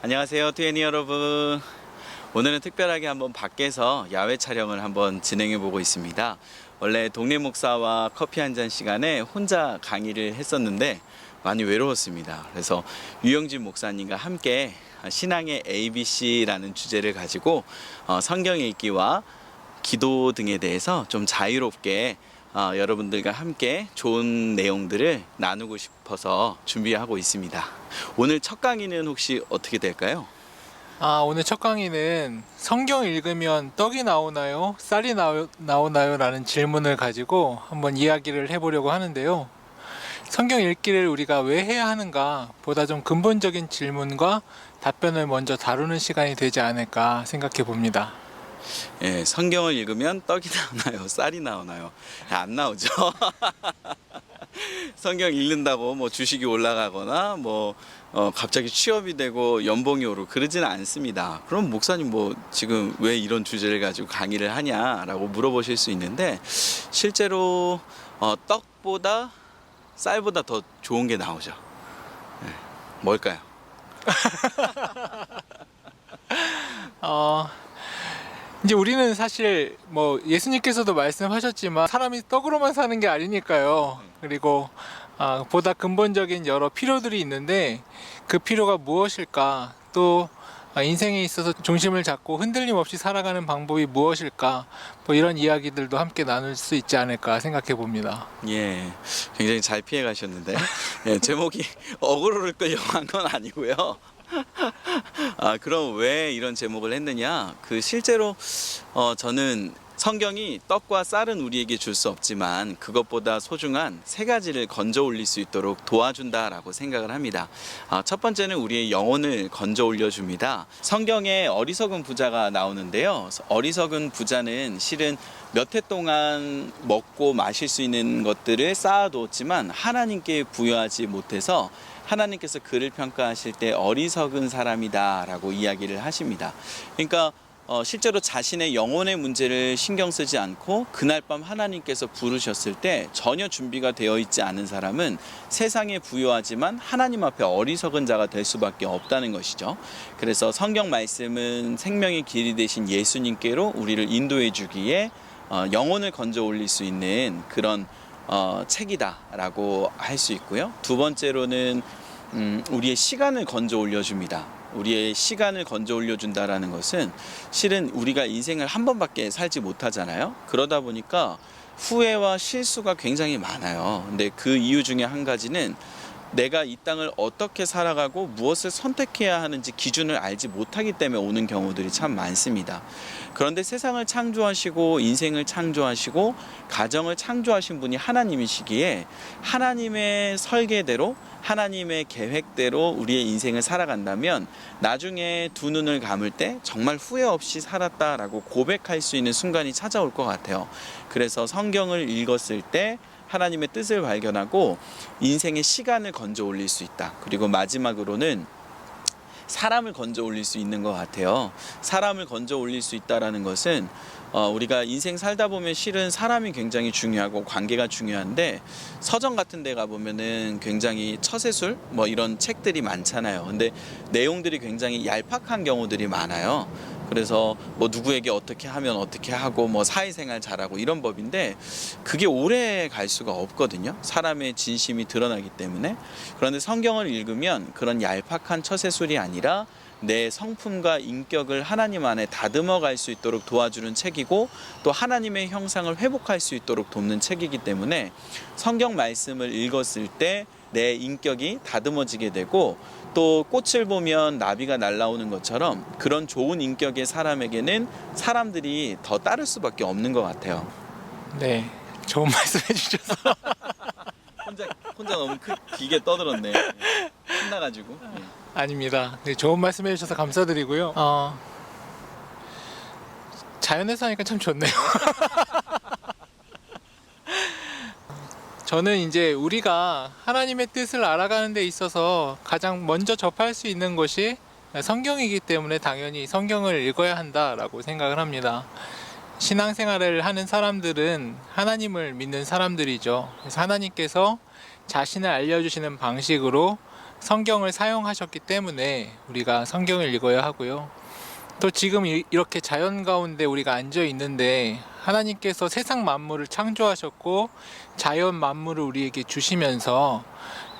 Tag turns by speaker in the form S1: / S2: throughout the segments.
S1: 안녕하세요, 투애니 여러분. 오늘은 특별하게 한번 밖에서 야외 촬영을 한번 진행해 보고 있습니다. 원래 동네 목사와 커피 한 잔 시간에 혼자 강의를 했었는데 많이 외로웠습니다. 그래서 유영진 목사님과 함께 신앙의 ABC라는 주제를 가지고 성경 읽기와 기도 등에 대해서 좀 자유롭게 여러분들과 함께 좋은 내용들을 나누고 싶어서 준비하고 있습니다. 오늘 첫 강의는 혹시 어떻게 될까요?
S2: 오늘 첫 강의는 성경 읽으면 떡이 나오나요? 쌀이 나오나요? 라는 질문을 가지고 한번 이야기를 해보려고 하는데요. 성경 읽기를 우리가 왜 해야 하는가 보다 좀 근본적인 질문과 답변을 먼저 다루는 시간이 되지 않을까 생각해 봅니다.
S1: 예, 성경을 읽으면 떡이 나오나요? 쌀이 나오나요? 안 나오죠. 성경 읽는다고 뭐 주식이 올라가거나 갑자기 취업이 되고 연봉이 오르고 그러지는 않습니다. 그럼 목사님 지금 왜 이런 주제를 가지고 강의를 하냐라고 물어보실 수 있는데, 실제로 떡보다 쌀보다 더 좋은 게 나오죠. 예, 뭘까요?
S2: 이제 우리는 사실 예수님께서도 말씀하셨지만 사람이 떡으로만 사는 게 아니니까요. 그리고 보다 근본적인 여러 필요들이 있는데 그 필요가 무엇일까? 또 인생에 있어서 중심을 잡고 흔들림 없이 살아가는 방법이 무엇일까? 이런 이야기들도 함께 나눌 수 있지 않을까 생각해 봅니다.
S1: 예, 굉장히 잘 피해 가셨는데, 예, 제목이 어그로를 끌려고 한 건 아니고요. 그럼 왜 이런 제목을 했느냐? 실제로 저는 성경이 떡과 쌀은 우리에게 줄 수 없지만 그것보다 소중한 세 가지를 건져 올릴 수 있도록 도와준다라고 생각을 합니다. 첫 번째는 우리의 영혼을 건져 올려줍니다. 성경에 어리석은 부자가 나오는데요. 어리석은 부자는 실은 몇 해 동안 먹고 마실 수 있는 것들을 쌓아두었지만 하나님께 부여하지 못해서 하나님께서 그를 평가하실 때 어리석은 사람이다 라고 이야기를 하십니다. 그러니까 실제로 자신의 영혼의 문제를 신경 쓰지 않고 그날 밤 하나님께서 부르셨을 때 전혀 준비가 되어 있지 않은 사람은 세상에 부유하지만 하나님 앞에 어리석은 자가 될 수밖에 없다는 것이죠. 그래서 성경 말씀은 생명의 길이 되신 예수님께로 우리를 인도해 주기에 영혼을 건져 올릴 수 있는 그런 책이다라고 할 수 있고요. 두 번째로는 우리의 시간을 건져 올려줍니다. 우리의 시간을 건져 올려준다라는 것은 실은 우리가 인생을 한 번밖에 살지 못하잖아요. 그러다 보니까 후회와 실수가 굉장히 많아요. 근데 그 이유 중에 한 가지는 내가 이 땅을 어떻게 살아가고 무엇을 선택해야 하는지 기준을 알지 못하기 때문에 오는 경우들이 참 많습니다. 그런데 세상을 창조하시고 인생을 창조하시고 가정을 창조하신 분이 하나님이시기에 하나님의 설계대로 하나님의 계획대로 우리의 인생을 살아간다면 나중에 두 눈을 감을 때 정말 후회 없이 살았다라고 고백할 수 있는 순간이 찾아올 것 같아요. 그래서 성경을 읽었을 때 하나님의 뜻을 발견하고 인생의 시간을 건져 올릴 수 있다. 그리고 마지막으로는 사람을 건져 올릴 수 있는 것 같아요. 사람을 건져 올릴 수 있다라는 것은 우리가 인생 살다 보면 실은 사람이 굉장히 중요하고 관계가 중요한데 서점 같은 데 가보면은 굉장히 처세술 이런 책들이 많잖아요. 근데 내용들이 굉장히 얄팍한 경우들이 많아요. 그래서 누구에게 어떻게 하면 어떻게 하고 사회생활 잘하고 이런 법인데 그게 오래 갈 수가 없거든요. 사람의 진심이 드러나기 때문에. 그런데 성경을 읽으면 그런 얄팍한 처세술이 아니라 내 성품과 인격을 하나님 안에 다듬어 갈 수 있도록 도와주는 책이고 또 하나님의 형상을 회복할 수 있도록 돕는 책이기 때문에 성경 말씀을 읽었을 때 내 인격이 다듬어지게 되고 또 꽃을 보면 나비가 날아오는 것처럼 그런 좋은 인격의 사람에게는 사람들이 더 따를 수밖에 없는 것 같아요.
S2: 네, 좋은 말씀 해주셔서
S1: 혼자 너무 길게 떠들었네. 신나가지고.
S2: 아닙니다. 네, 좋은 말씀 해주셔서 감사드리고요. 자연에서 하니까 참 좋네요. 저는 이제 우리가 하나님의 뜻을 알아가는 데 있어서 가장 먼저 접할 수 있는 것이 성경이기 때문에 당연히 성경을 읽어야 한다라고 생각을 합니다. 신앙생활을 하는 사람들은 하나님을 믿는 사람들이죠. 그래서 하나님께서 자신을 알려주시는 방식으로 성경을 사용하셨기 때문에 우리가 성경을 읽어야 하고요. 또 지금 이렇게 자연 가운데 우리가 앉아 있는데 하나님께서 세상 만물을 창조하셨고 자연 만물을 우리에게 주시면서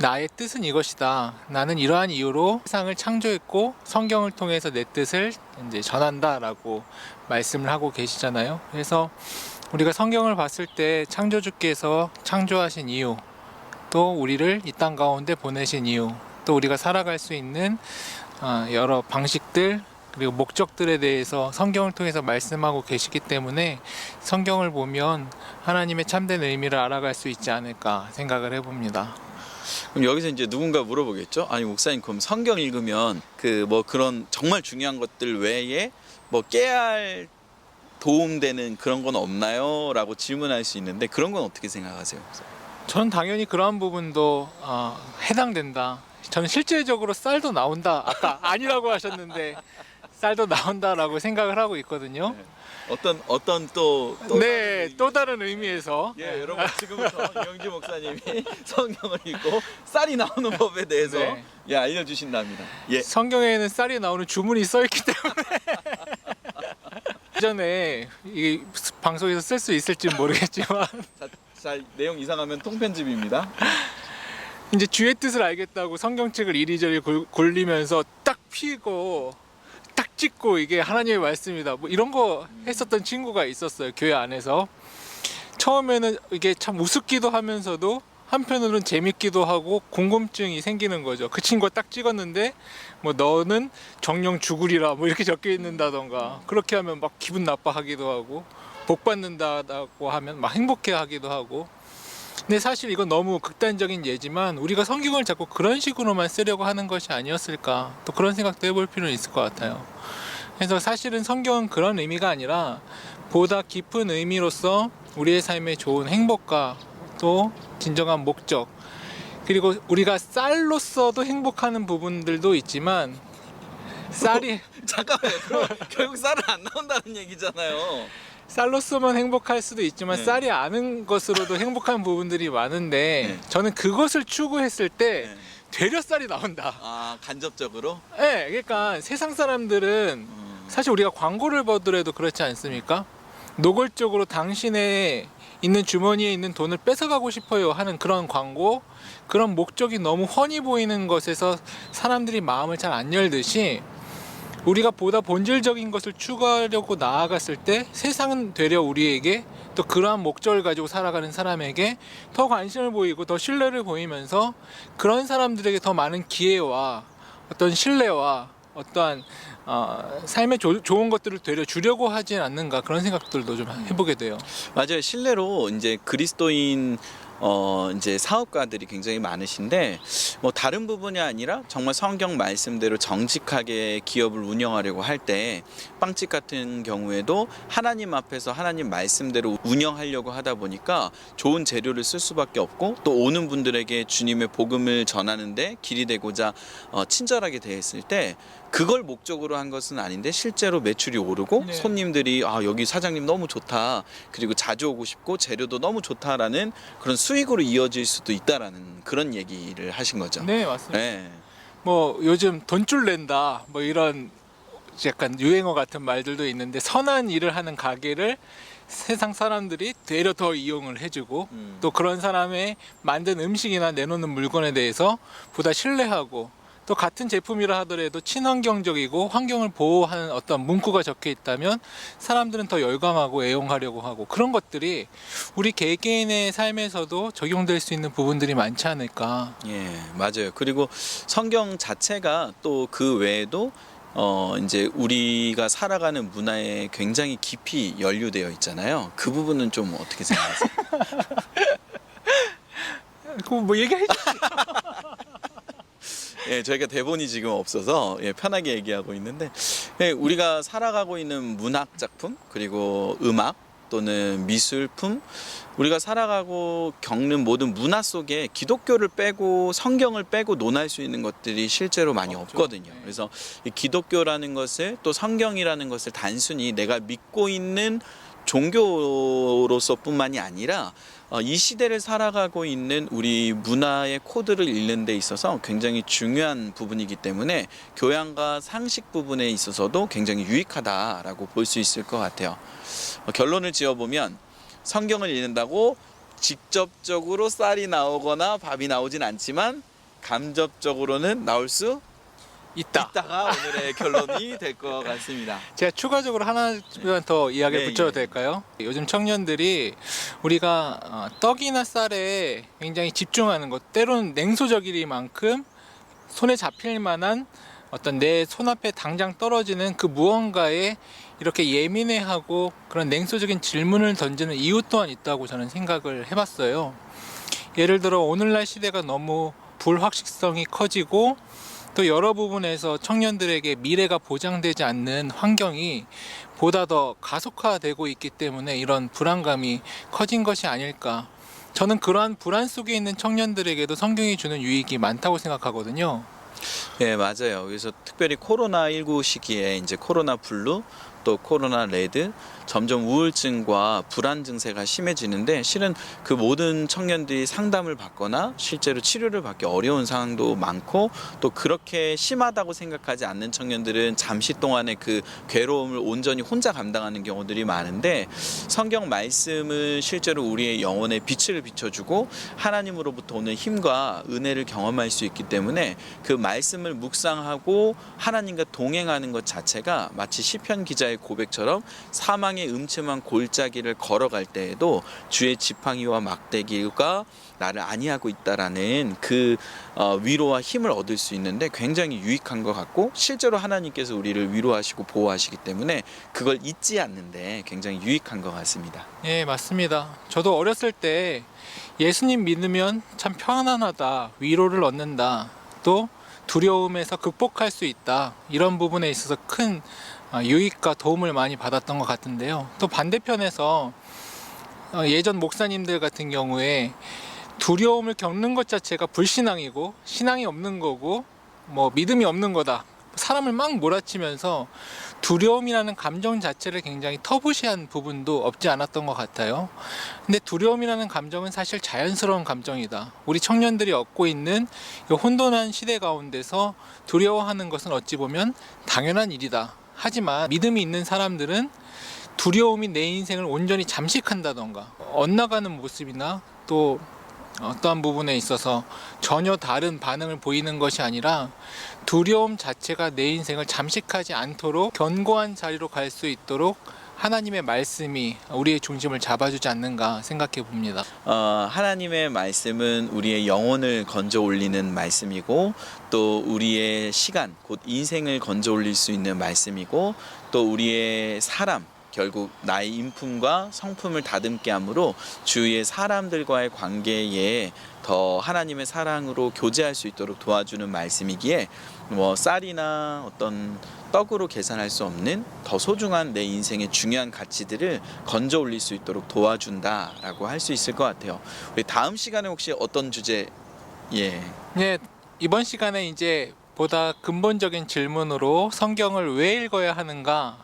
S2: 나의 뜻은 이것이다. 나는 이러한 이유로 세상을 창조했고 성경을 통해서 내 뜻을 이제 전한다라고 말씀을 하고 계시잖아요. 그래서 우리가 성경을 봤을 때 창조주께서 창조하신 이유, 또 우리를 이 땅 가운데 보내신 이유, 또 우리가 살아갈 수 있는 여러 방식들 그리고 목적들에 대해서 성경을 통해서 말씀하고 계시기 때문에 성경을 보면 하나님의 참된 의미를 알아갈 수 있지 않을까 생각을 해봅니다.
S1: 그럼 여기서 이제 누군가 물어보겠죠. 아니 목사님, 그럼 성경 읽으면 그 뭐 그런 정말 중요한 것들 외에 뭐 깨알 도움되는 그런 건 없나요? 라고 질문할 수 있는데 그런 건 어떻게 생각하세요?
S2: 저는 당연히 그러한 부분도 해당된다. 저는 실제적으로 쌀도 나온다. 아까 아니라고 하셨는데 쌀도 나온다라고 생각을 하고 있거든요.
S1: 네. 어떤 또
S2: 네, 또 다른 의미에서.
S1: 예, 여러분 지금부터 이영지 목사님이 성경을 읽고 쌀이 나오는 법에 대해서
S2: 네.
S1: 예, 알려주신답니다. 예.
S2: 성경에는 쌀이 나오는 주문이 써 있기 때문에 전에 이 방송에서 쓸 수 있을지 모르겠지만
S1: 자, 내용 이상하면 통편집입니다.
S2: 이제 주의 뜻을 알겠다고 성경책을 이리저리 굴리면서 딱 피고 딱 찍고 이게 하나님의 말씀이다 뭐 이런 거 했었던 친구가 있었어요. 교회 안에서. 처음에는 이게 참 우습기도 하면서도 한편으로는 재밌기도 하고 궁금증이 생기는 거죠. 그 친구가 딱 찍었는데 뭐 너는 정령 죽으리라 뭐 이렇게 적혀 있는다던가 그렇게 하면 막 기분 나빠하기도 하고 복 받는다고 하면 막 행복해하기도 하고. 근데 사실 이건 너무 극단적인 예지만 우리가 성경을 자꾸 그런 식으로만 쓰려고 하는 것이 아니었을까, 또 그런 생각도 해볼 필요는 있을 것 같아요. 그래서 사실은 성경은 그런 의미가 아니라 보다 깊은 의미로서 우리의 삶에 좋은 행복과 또 진정한 목적, 그리고 우리가 쌀로서도 행복하는 부분들도 있지만 쌀이
S1: 잠깐만요. 그럼 결국 쌀은 안 나온다는 얘기잖아요.
S2: 쌀로서만 행복할 수도 있지만
S1: 네.
S2: 쌀이 아는 것으로도 행복한 부분들이 많은데
S1: 네.
S2: 저는 그것을 추구했을 때
S1: 네.
S2: 되려 쌀이 나온다.
S1: 아, 간접적으로?
S2: 네, 그러니까 세상 사람들은 사실 우리가 광고를 보더라도 그렇지 않습니까? 노골적으로 당신의 있는 주머니에 있는 돈을 뺏어가고 싶어요 하는 그런 광고, 그런 목적이 너무 훤히 보이는 것에서 사람들이 마음을 잘 안 열듯이 우리가 보다 본질적인 것을 추구하려고 나아갔을 때 세상은 되려 우리에게 또 그러한 목적을 가지고 살아가는 사람에게 더 관심을 보이고 더 신뢰를 보이면서 그런 사람들에게 더 많은 기회와 어떤 신뢰와 어떠한 삶의 좋은 것들을 되려 주려고 하지 않는가, 그런 생각들도 좀 해보게 돼요.
S1: 맞아요. 실례로 이제 그리스도인 이제 사업가들이 굉장히 많으신데 뭐 다른 부분이 아니라 정말 성경 말씀대로 정직하게 기업을 운영하려고 할 때 빵집 같은 경우에도 하나님 앞에서 하나님 말씀대로 운영하려고 하다 보니까 좋은 재료를 쓸 수밖에 없고 또 오는 분들에게 주님의 복음을 전하는데 길이 되고자 친절하게 대했을 때 그걸 목적으로 한 것은 아닌데 실제로 매출이 오르고
S2: 네.
S1: 손님들이 여기 사장님 너무 좋다, 그리고 자주 오고 싶고 재료도 너무 좋다라는 그런 수익으로 이어질 수도 있다라는 그런 얘기를 하신 거죠.
S2: 네, 맞습니다.
S1: 네.
S2: 뭐 요즘 돈줄 낸다 뭐 이런 약간 유행어 같은 말들도 있는데, 선한 일을 하는 가게를 세상 사람들이 되려 더 이용을 해주고 또 그런 사람의 만든 음식이나 내놓는 물건에 대해서 보다 신뢰하고, 또 같은 제품이라 하더라도 친환경적이고 환경을 보호하는 어떤 문구가 적혀 있다면 사람들은 더 열광하고 애용하려고 하고, 그런 것들이 우리 개개인의 삶에서도 적용될 수 있는 부분들이 많지 않을까.
S1: 예, 맞아요. 그리고 성경 자체가 또 그 외에도 이제 우리가 살아가는 문화에 굉장히 깊이 연루되어 있잖아요. 그 부분은 좀 어떻게 생각하세요?
S2: 그거 뭐 얘기해 줘.
S1: 예, 저희가 대본이 지금 없어서 편하게 얘기하고 있는데, 우리가 살아가고 있는 문학 작품, 그리고 음악 또는 미술품, 우리가 살아가고 겪는 모든 문화 속에 기독교를 빼고 성경을 빼고 논할 수 있는 것들이 실제로 많이
S2: 없죠.
S1: 없거든요.
S2: 네.
S1: 그래서 이 기독교라는 것을 또 성경이라는 것을 단순히 내가 믿고 있는 종교로서뿐만이 아니라 이 시대를 살아가고 있는 우리 문화의 코드를 읽는 데 있어서 굉장히 중요한 부분이기 때문에 교양과 상식 부분에 있어서도 굉장히 유익하다라고 볼 수 있을 것 같아요. 결론을 지어보면 성경을 읽는다고 직접적으로 쌀이 나오거나 밥이 나오진 않지만 간접적으로는 나올 수 있다가 오늘의 결론이 될 것 같습니다.
S2: 제가 추가적으로 하나만 더 이야기를
S1: 네,
S2: 붙여도
S1: 예.
S2: 될까요? 요즘 청년들이 우리가 떡이나 쌀에 굉장히 집중하는 것, 때로는 냉소적이리만큼 손에 잡힐 만한 어떤 내 손앞에 당장 떨어지는 그 무언가에 이렇게 예민해하고 그런 냉소적인 질문을 던지는 이유 또한 있다고 저는 생각을 해봤어요. 예를 들어 오늘날 시대가 너무 불확실성이 커지고 또 여러 부분에서 청년들에게 미래가 보장되지 않는 환경이 보다 더 가속화되고 있기 때문에 이런 불안감이 커진 것이 아닐까. 저는 그러한 불안 속에 있는 청년들에게도 성경이 주는 유익이 많다고 생각하거든요.
S1: 네, 맞아요. 그래서 특별히 코로나19 시기에 이제 코로나 블루 또 코로나 레드 점점 우울증과 불안 증세가 심해지는데 실은 그 모든 청년들이 상담을 받거나 실제로 치료를 받기 어려운 상황도 많고 또 그렇게 심하다고 생각하지 않는 청년들은 잠시 동안의 그 괴로움을 온전히 혼자 감당하는 경우들이 많은데 성경 말씀은 실제로 우리의 영혼에 빛을 비춰주고 하나님으로부터 오는 힘과 은혜를 경험할 수 있기 때문에 그 말씀을 묵상하고 하나님과 동행하는 것 자체가 마치 시편 기자의 고백처럼 사망의 음침한 골짜기를 걸어갈 때에도 주의 지팡이와 막대기가 나를 안위하고 있다라는 그 위로와 힘을 얻을 수 있는데 굉장히 유익한 것 같고 실제로 하나님께서 우리를 위로하시고 보호하시기 때문에 그걸 잊지 않는데 굉장히 유익한 것 같습니다.
S2: 네, 맞습니다. 저도 어렸을 때 예수님 믿으면 참 편안하다, 위로를 얻는다, 또 두려움에서 극복할 수 있다, 이런 부분에 있어서 큰 유익과 도움을 많이 받았던 것 같은데요. 또 반대편에서 예전 목사님들 같은 경우에 두려움을 겪는 것 자체가 불신앙이고 신앙이 없는 거고 뭐 믿음이 없는 거다, 사람을 막 몰아치면서 두려움이라는 감정 자체를 굉장히 터부시한 부분도 없지 않았던 것 같아요. 근데 두려움이라는 감정은 사실 자연스러운 감정이다. 우리 청년들이 얻고 있는 이 혼돈한 시대 가운데서 두려워하는 것은 어찌 보면 당연한 일이다. 하지만 믿음이 있는 사람들은 두려움이 내 인생을 온전히 잠식한다던가 엇나가는 모습이나 또 어떠한 부분에 있어서 전혀 다른 반응을 보이는 것이 아니라 두려움 자체가 내 인생을 잠식하지 않도록 견고한 자리로 갈 수 있도록 하나님의 말씀이 우리의 중심을 잡아주지 않는가 생각해 봅니다.
S1: 하나님의 말씀은 우리의 영혼을 건져 올리는 말씀이고 또 우리의 시간, 곧 인생을 건져 올릴 수 있는 말씀이고 또 우리의 사람, 결국 나의 인품과 성품을 다듬게 함으로 주위의 사람들과의 관계에 더 하나님의 사랑으로 교제할 수 있도록 도와주는 말씀이기에 뭐 쌀이나 어떤 떡으로 계산할 수 없는 더 소중한 내 인생의 중요한 가치들을 건져 올릴 수 있도록 도와준다라고 할 수 있을 것 같아요. 우리 다음 시간에 혹시 어떤 주제?
S2: 네, 이번 시간에 이제 보다 근본적인 질문으로 성경을 왜 읽어야 하는가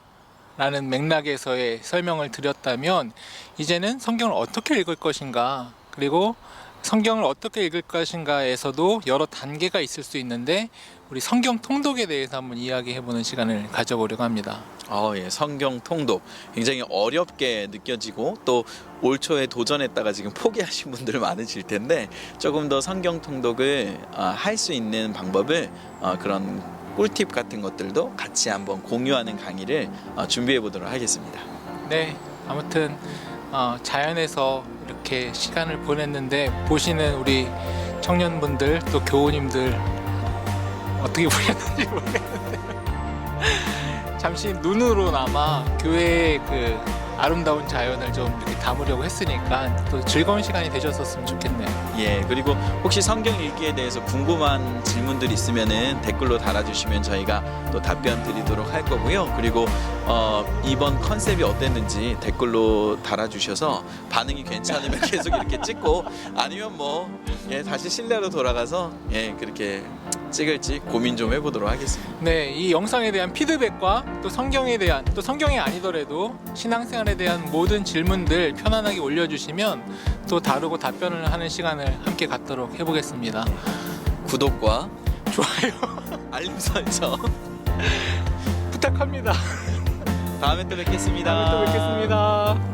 S2: 라는 맥락에서의 설명을 드렸다면 이제는 성경을 어떻게 읽을 것인가, 그리고 성경을 어떻게 읽을 것인가에서도 여러 단계가 있을 수 있는데 우리 성경 통독에 대해서 한번 이야기해보는 시간을 가져보려고 합니다.
S1: 예, 성경 통독 굉장히 어렵게 느껴지고 또 올 초에 도전했다가 지금 포기하신 분들 많으실 텐데 조금 더 성경 통독을 할 수 있는 방법을 그런 꿀팁 같은 것들도 같이 한번 공유하는 강의를 준비해 보도록 하겠습니다.
S2: 네, 아무튼 자연에서 이렇게 시간을 보냈는데 보시는 우리 청년분들 또 교우님들 어떻게 보셨는지 모르겠는데 잠시 눈으로나마 교회의 그 아름다운 자연을 좀 이렇게 담으려고 했으니까 또 즐거운 시간이 되셨었으면 좋겠네요.
S1: 예, 그리고 혹시 성경 읽기에 대해서 궁금한 질문들 있으면은 댓글로 달아주시면 저희가 또 답변 드리도록 할 거고요. 그리고 이번 컨셉이 어땠는지 댓글로 달아주셔서 반응이 괜찮으면 계속 이렇게 찍고 아니면 뭐 다시 실내로 돌아가서 그렇게 찍을지 고민 좀 해보도록 하겠습니다.
S2: 네, 이 영상에 대한 피드백과 또 성경에 대한, 또 성경이 아니더라도 신앙생활에 대한 모든 질문들 편안하게 올려주시면 또 다루고 답변을 하는 시간을 함께 갖도록 해보겠습니다.
S1: 구독과
S2: 좋아요.
S1: 알림 설정
S2: 부탁합니다.
S1: 다음에 또 뵙겠습니다.
S2: 다음에 또 뵙겠습니다.